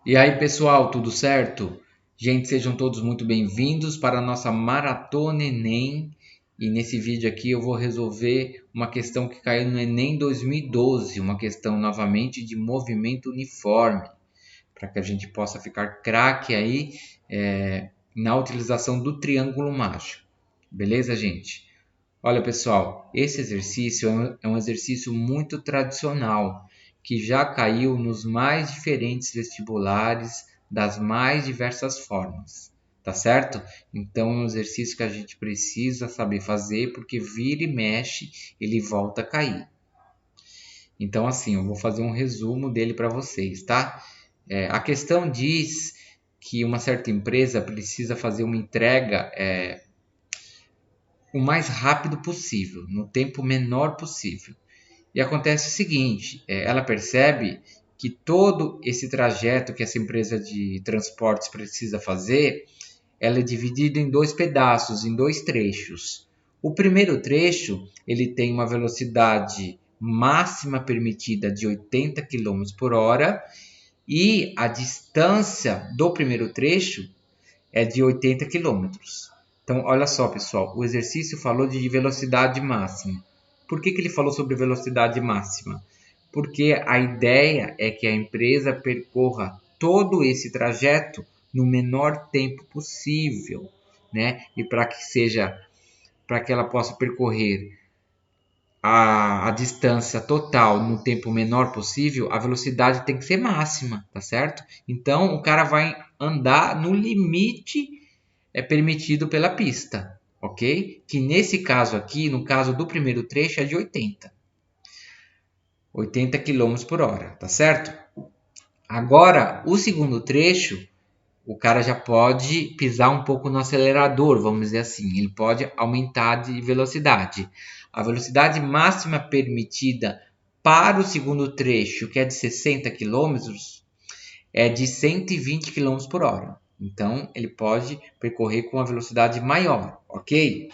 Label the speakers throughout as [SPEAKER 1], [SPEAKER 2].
[SPEAKER 1] E aí, pessoal, tudo certo? Gente, sejam todos muito bem-vindos para a nossa Maratona Enem. E nesse vídeo aqui eu vou resolver uma questão que caiu no Enem 2012, uma questão novamente de movimento uniforme, para que a gente possa ficar craque aí na utilização do triângulo mágico. Beleza, gente? Olha, pessoal, esse exercício é um exercício muito tradicional, que já caiu nos mais diferentes vestibulares das mais diversas formas, tá certo? Então é um exercício que a gente precisa saber fazer, porque vira e mexe, ele volta a cair. Então, assim, eu vou fazer um resumo dele para vocês, tá? A questão diz que uma certa empresa precisa fazer uma entrega o mais rápido possível, no tempo menor possível. E acontece o seguinte, ela percebe que todo esse trajeto que essa empresa de transportes precisa fazer, ela é dividida em dois pedaços, em dois trechos. O primeiro trecho, ele tem uma velocidade máxima permitida de 80 km por hora e a distância do primeiro trecho é de 80 quilômetros. Então, olha só, pessoal, o exercício falou de velocidade máxima. Por que ele falou sobre velocidade máxima? Porque a ideia é que a empresa percorra todo esse trajeto no menor tempo possível, né? E para que ela possa percorrer a distância total no tempo menor possível, a velocidade tem que ser máxima, tá certo? Então, o cara vai andar no limite permitido pela pista, ok? Que nesse caso aqui, no caso do primeiro trecho, é de 80 km por hora, tá certo? Agora, o segundo trecho, o cara já pode pisar um pouco no acelerador, vamos dizer assim. Ele pode aumentar de velocidade. A velocidade máxima permitida para o segundo trecho, que é de 60 quilômetros, é de 120 km por hora. Então, ele pode percorrer com uma velocidade maior, ok?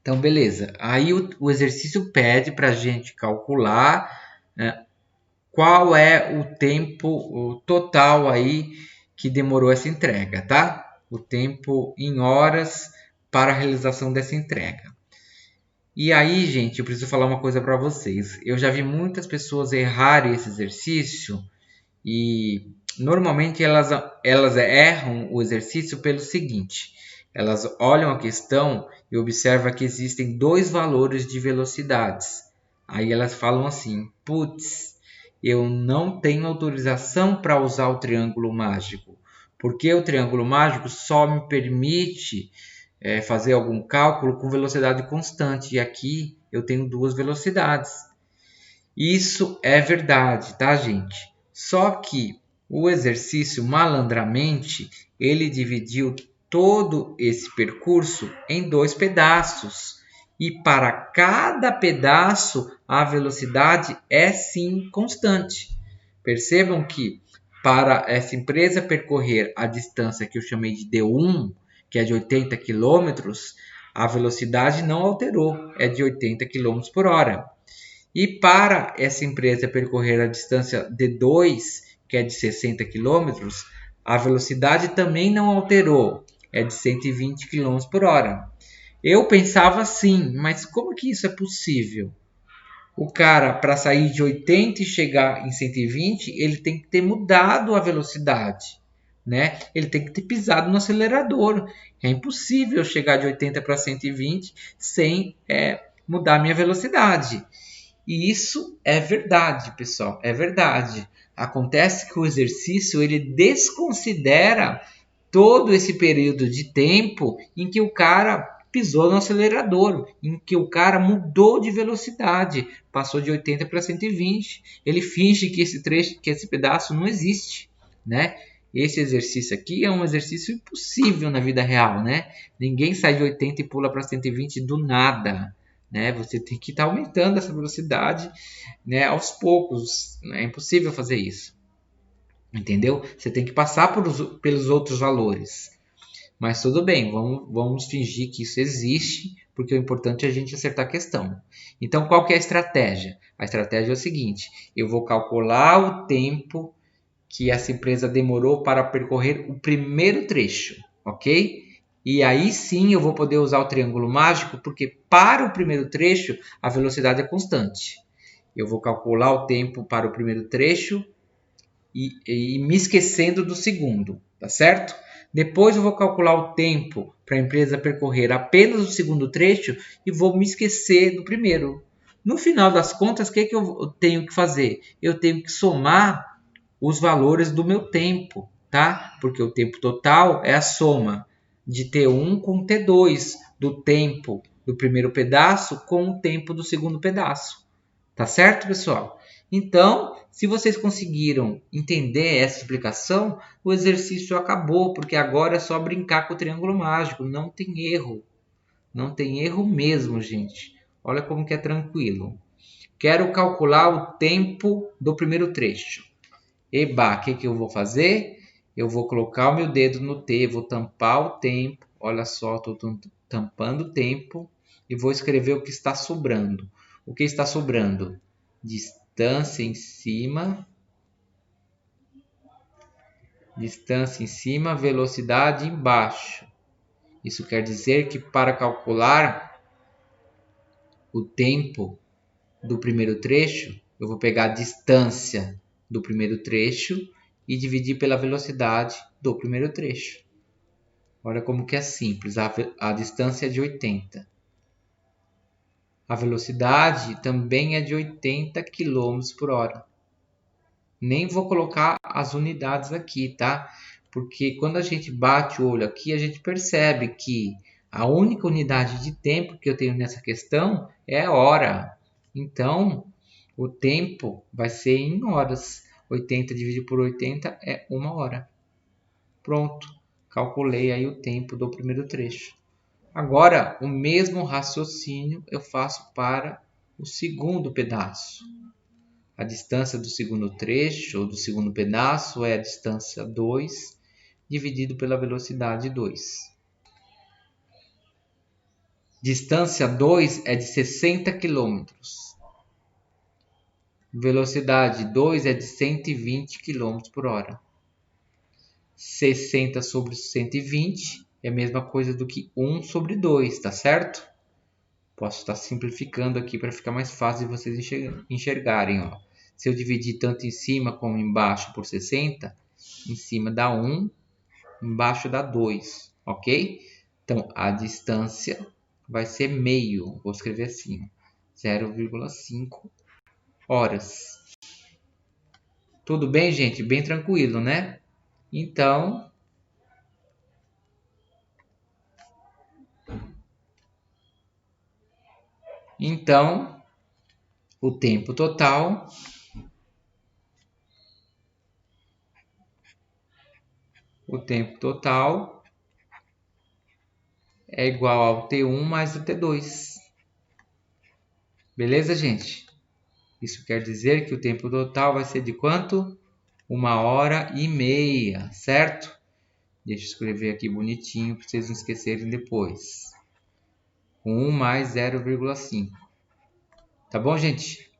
[SPEAKER 1] Então, beleza. Aí o exercício pede para a gente calcular qual é o tempo total aí que demorou essa entrega, tá? O tempo em horas para a realização dessa entrega. E aí, gente, eu preciso falar uma coisa para vocês. Eu já vi muitas pessoas errarem esse exercício e normalmente elas erram o exercício pelo seguinte: elas olham a questão e observam que existem dois valores de velocidades. Aí elas falam assim: putz, eu não tenho autorização para usar o triângulo mágico, porque o triângulo mágico só me permite fazer algum cálculo com velocidade constante, e aqui eu tenho duas velocidades. Isso é verdade, tá, gente? Só que o exercício malandramente, ele dividiu todo esse percurso em dois pedaços. E para cada pedaço, a velocidade é sim constante. Percebam que para essa empresa percorrer a distância que eu chamei de D1, que é de 80 quilômetros, a velocidade não alterou, é de 80 quilômetros por hora. E para essa empresa percorrer a distância D2, que é de 60 quilômetros, a velocidade também não alterou, é de 120 quilômetros por hora. Eu pensava assim, mas como que isso é possível? O cara, para sair de 80 e chegar em 120, ele tem que ter mudado a velocidade, né? Ele tem que ter pisado no acelerador. É impossível chegar de 80 para 120 sem mudar a minha velocidade. E isso é verdade, pessoal, é verdade. Acontece que o exercício ele desconsidera todo esse período de tempo em que o cara pisou no acelerador, em que o cara mudou de velocidade, passou de 80 para 120. Ele finge que esse trecho, que esse pedaço não existe, né? Esse exercício aqui é um exercício impossível na vida real, né? Ninguém sai de 80 e pula para 120 do nada, né? Você tem que estar aumentando essa velocidade, né, aos poucos. É impossível fazer isso. Entendeu? Você tem que passar pelos outros valores. Mas tudo bem, vamos fingir que isso existe, porque o importante é a gente acertar a questão. Então, qual que é a estratégia? A estratégia é o seguinte: eu vou calcular o tempo que essa empresa demorou para percorrer o primeiro trecho, ok? E aí sim eu vou poder usar o triângulo mágico, porque para o primeiro trecho a velocidade é constante. Eu vou calcular o tempo para o primeiro trecho e me esquecendo do segundo, tá certo? Depois eu vou calcular o tempo para a empresa percorrer apenas o segundo trecho e vou me esquecer do primeiro. No final das contas, o que eu tenho que fazer? Eu tenho que somar os valores do meu tempo, tá? Porque o tempo total é a soma de T1 com T2, do tempo do primeiro pedaço com o tempo do segundo pedaço. Tá certo, pessoal? Então, se vocês conseguiram entender essa explicação, o exercício acabou, porque agora é só brincar com o triângulo mágico, não tem erro. Não tem erro mesmo, gente. Olha como que é tranquilo. Quero calcular o tempo do primeiro trecho. Eba, o que eu vou fazer? Eu vou colocar o meu dedo no T, vou tampar o tempo. Olha só, estou tampando o tempo e vou escrever o que está sobrando. O que está sobrando? Distância em cima, velocidade embaixo. Isso quer dizer que para calcular o tempo do primeiro trecho, eu vou pegar a distância do primeiro trecho e dividir pela velocidade do primeiro trecho. Olha como que é simples, a distância é de 80. A velocidade também é de 80 km por hora. Nem vou colocar as unidades aqui, tá? Porque quando a gente bate o olho aqui, a gente percebe que a única unidade de tempo que eu tenho nessa questão é hora. Então, o tempo vai ser em horas. 80 dividido por 80 é 1 hora. Pronto, calculei aí o tempo do primeiro trecho. Agora, o mesmo raciocínio eu faço para o segundo pedaço. A distância do segundo trecho, ou do segundo pedaço, é a distância 2, dividido pela velocidade 2. Distância 2 é de 60 km. Velocidade 2 é de 120 km por hora. 60 sobre 120 é a mesma coisa do que 1 sobre 2, tá certo? Posso estar simplificando aqui para ficar mais fácil de vocês enxergarem. Ó. Se eu dividir tanto em cima como embaixo por 60, em cima dá 1, embaixo dá 2, ok? Então, a distância vai ser meio, vou escrever assim, 0,5 horas. Tudo bem, gente? Bem tranquilo, né? Então, o tempo total é igual ao T1 mais o T2. Beleza, gente? Isso quer dizer que o tempo total vai ser de quanto? 1h30, certo? Deixa eu escrever aqui bonitinho para vocês não esquecerem depois. 1 mais 0,5. Tá bom, gente?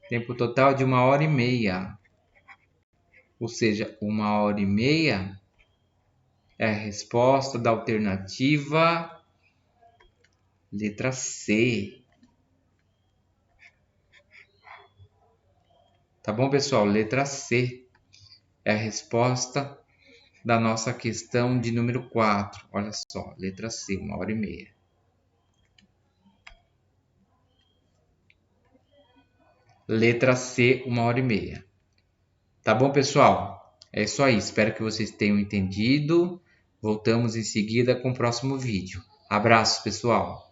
[SPEAKER 1] Tempo total de 1h30. Ou seja, 1h30 é a resposta da alternativa letra C. Tá bom, pessoal? Letra C é a resposta da nossa questão de número 4. Olha só, letra C, 1h30. Letra C, 1h30. Tá bom, pessoal? É isso aí. Espero que vocês tenham entendido. Voltamos em seguida com o próximo vídeo. Abraços, pessoal!